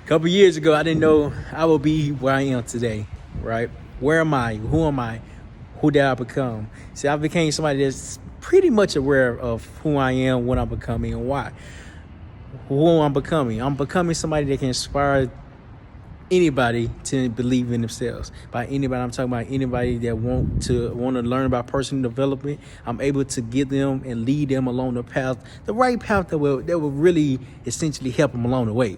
couple years ago, I didn't know I would be where I am today, right? Where am I? Who am I? Who did I become? See, I became somebody that's pretty much aware of who I am, what I'm becoming, and why. Who I'm becoming. I'm becoming somebody that can inspire anybody to believe in themselves. By anybody, I'm talking about anybody that want to learn about personal development. I'm able to give them and lead them along the path, the right path that will really essentially help them along the way.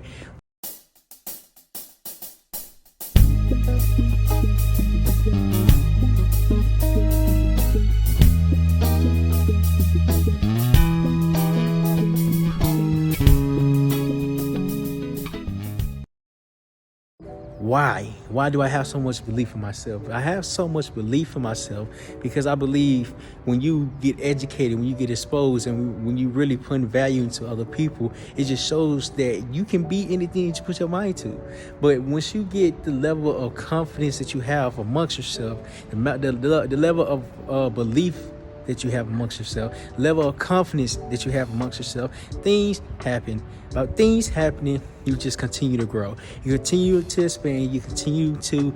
Why? Why do I have so much belief in myself? I have so much belief in myself because I believe when you get educated, when you get exposed, and when you really put value into other people, it just shows that you can be anything that you put your mind to. But once you get the level of confidence that you have amongst yourself, the level of belief that you have amongst yourself, level of confidence that you have amongst yourself, things happen. About things happening, you just continue to grow. You continue to expand. You continue to,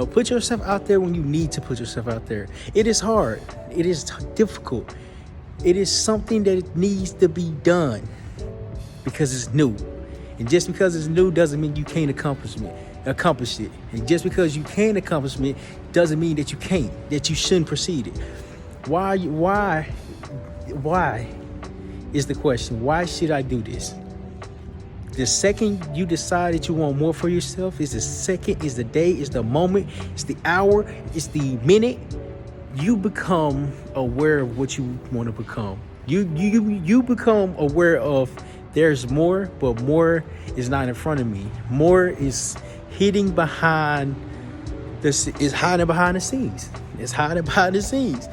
put yourself out there when you need to put yourself out there. It is hard. It is difficult. It is something that needs to be done because it's new. And just because it's new doesn't mean you can't accomplish it. And just because you can accomplish it doesn't mean that you can't, that you shouldn't proceed it. Why is the question? Why should I do this? The second you decide that you want more for yourself is the second, is the day, is the moment, it's the hour, it's the minute. You become aware of what you want to become. You become aware of there's more, but more is not in front of me. More is hiding behind this, is hiding behind the scenes. It's hiding behind the scenes.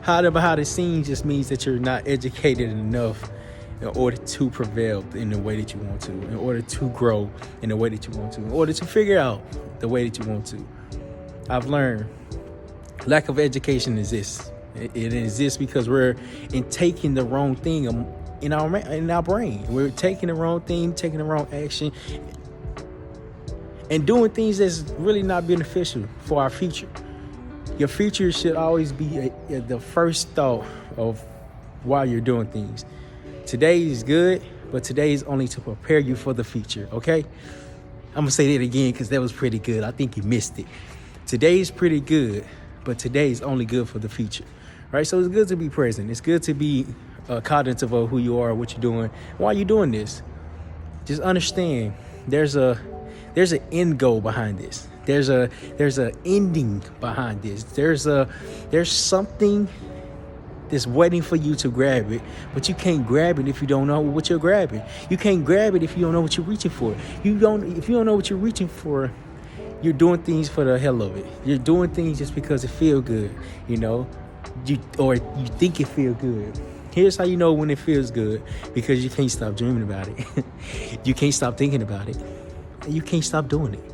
Hiding behind the scenes just means that you're not educated enough in order to prevail in the way that you want to, in order to grow in the way that you want to, in order to figure out the way that you want to. I've learned lack of education exists. It exists because we're taking the wrong thing in our brain. We're taking the wrong thing, taking the wrong action, and doing things that's really not beneficial for our future. Your future should always be the first thought of why you're doing things. Today is good, but today is only to prepare you for the future, okay? I'm going to say that again because that was pretty good. I think you missed it. Today is pretty good, but today is only good for the future, right? So it's good to be present. It's good to be cognizant of who you are, what you're doing, why you're doing this. Just understand there's an end goal behind this. There's a ending behind this. There's something that's waiting for you to grab it, but you can't grab it if you don't know what you're grabbing. You can't grab it if you don't know what you're reaching for. If you don't know what you're reaching for, you're doing things for the hell of it. You're doing things just because it feels good, or you think it feels good. Here's how you know when it feels good, because you can't stop dreaming about it. You can't stop thinking about it. And you can't stop doing it.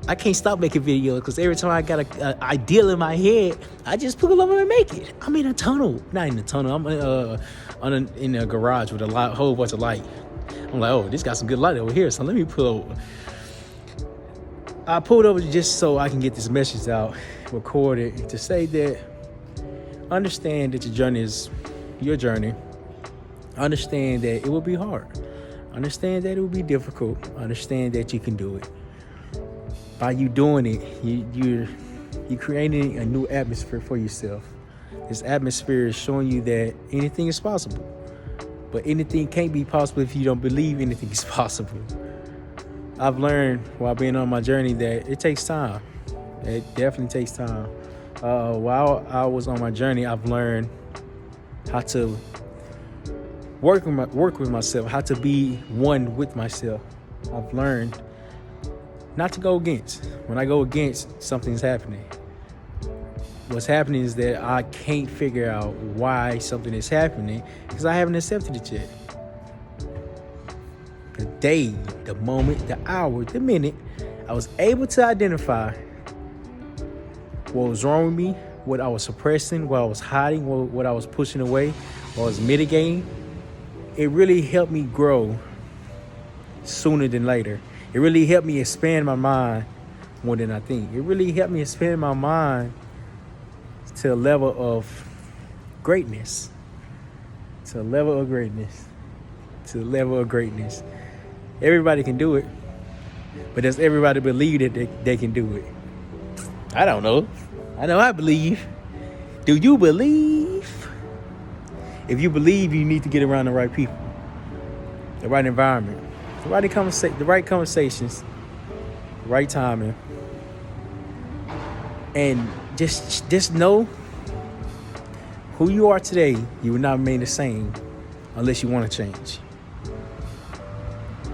I can't stop making videos because every time I got an ideal in my head, I just pull over and make it. I'm in a tunnel. Not in a tunnel. I'm in a garage with a whole bunch of light. I'm like, oh, this got some good light over here, so let me pull over. I pulled over just so I can get this message out, record it, to say that understand that your journey is your journey. Understand that it will be hard. Understand that it will be difficult. Understand that you can do it. By you doing it, you're creating a new atmosphere for yourself. This atmosphere is showing you that anything is possible. But anything can't be possible if you don't believe anything is possible. I've learned while being on my journey that it takes time. It definitely takes time. While I was on my journey, I've learned how to work with myself, how to be one with myself. I've learned not to go against. When I go against, something's happening. What's happening is that I can't figure out why something is happening because I haven't accepted it yet. The day, the moment, the hour, the minute, I was able to identify what was wrong with me, what I was suppressing, what I was hiding, what I was pushing away, what I was mitigating. It really helped me grow sooner than later. It really helped me expand my mind more than I think. It really helped me expand my mind to a level of greatness. To a level of greatness. To a level of greatness. Everybody can do it. But does everybody believe that they can do it? I don't know. I know I believe. Do you believe? If you believe, you need to get around the right people, the right environment, the right conversations, the right timing, and just know who you are today. You will not remain the same unless you want to change.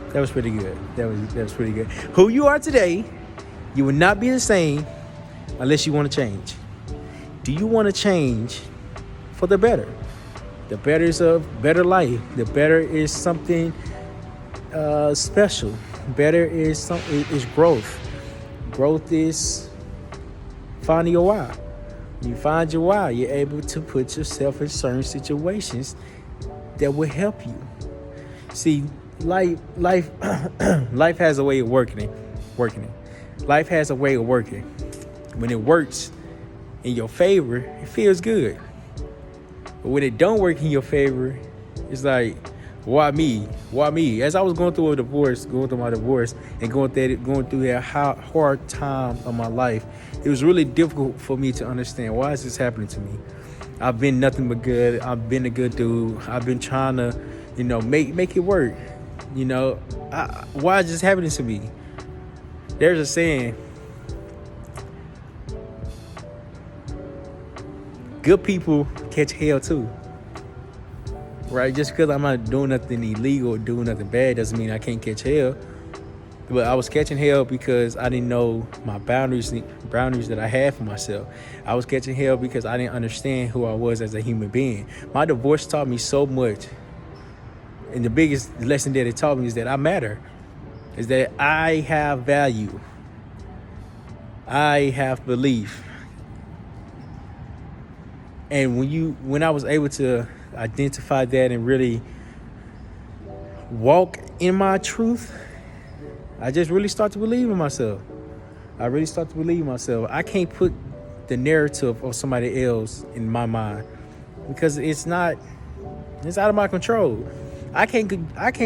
That was pretty good. That was pretty good. Who you are today, you will not be the same unless you want to change. Do you want to change for the better? The better is a better life. The better is something special. Better is growth. Growth is finding your why. When you find your why, you're able to put yourself in certain situations that will help you. See, life has a way of working. Life has a way of working. When it works in your favor, it feels good. But when it don't work in your favor, it's like, why me? Why me? As I was going through my divorce, and going through that hard time of my life, it was really difficult for me to understand, why is this happening to me? I've been nothing but good. I've been a good dude. I've been trying to, make it work. Why is this happening to me? There's a saying, good people catch hell too. Right? Just because I'm not doing nothing illegal or doing nothing bad doesn't mean I can't catch hell. But I was catching hell because I didn't know my boundaries that I had for myself. I was catching hell because I didn't understand who I was as a human being. My divorce taught me so much. And the biggest lesson that it taught me is that I matter. Is that I have value. I have belief. And when I was able to identify that and really walk in my truth, I just really start to believe in myself. I can't put the narrative of somebody else in my mind because it's out of my control. I can't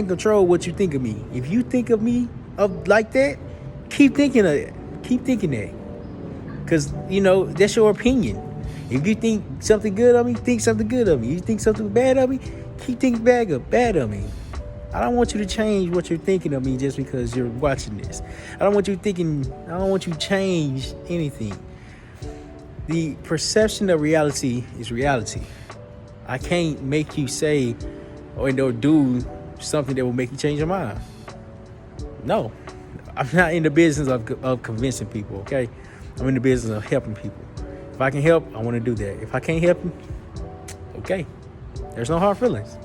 control what you think of me. If you think of me like that, keep thinking of it. Keep thinking that. Because, that's your opinion. If you think something good of me, think something good of me. If you think something bad of me, keep thinking bad of me. I don't want you to change what you're thinking of me just because you're watching this. I don't want you to change anything. The perception of reality is reality. I can't make you say or do something that will make you change your mind. No, I'm not in the business of convincing people, okay? I'm in the business of helping people. If I can help, I want to do that. If I can't help you, okay. There's no hard feelings.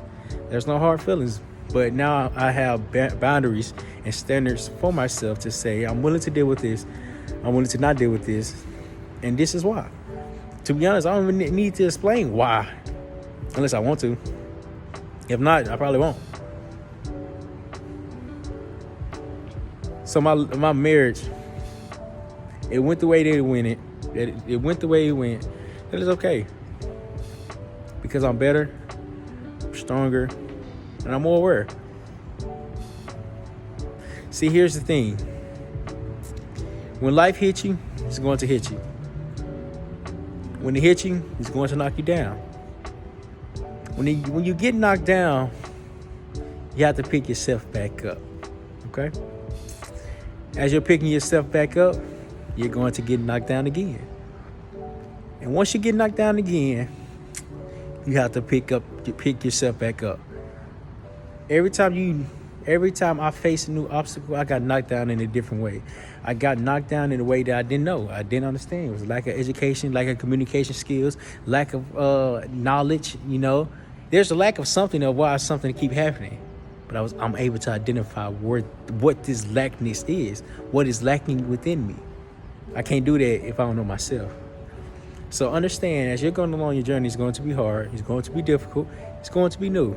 But now I have boundaries and standards for myself to say, I'm willing to deal with this. I'm willing to not deal with this. And this is why. To be honest, I don't even need to explain why. Unless I want to. If not, I probably won't. So my marriage, it went the way that it went. It went the way it went. That is okay. Because I'm better, stronger, and I'm more aware. See, here's the thing. When life hits you, it's going to hit you. When it hits you, it's going to knock you down. When you get knocked down, you have to pick yourself back up. Okay? As you're picking yourself back up, you're going to get knocked down again. And once you get knocked down again, you have to pick yourself back up. Every time I face a new obstacle, I got knocked down in a different way. I got knocked down in a way that I didn't know. I didn't understand. It was lack of education, lack of communication skills, lack of knowledge, There's a lack of something of why something keep happening. But I'm able to identify what this lackness is, what is lacking within me. I can't do that if I don't know myself. So understand, as you're going along your journey, it's going to be hard. It's going to be difficult. It's going to be new.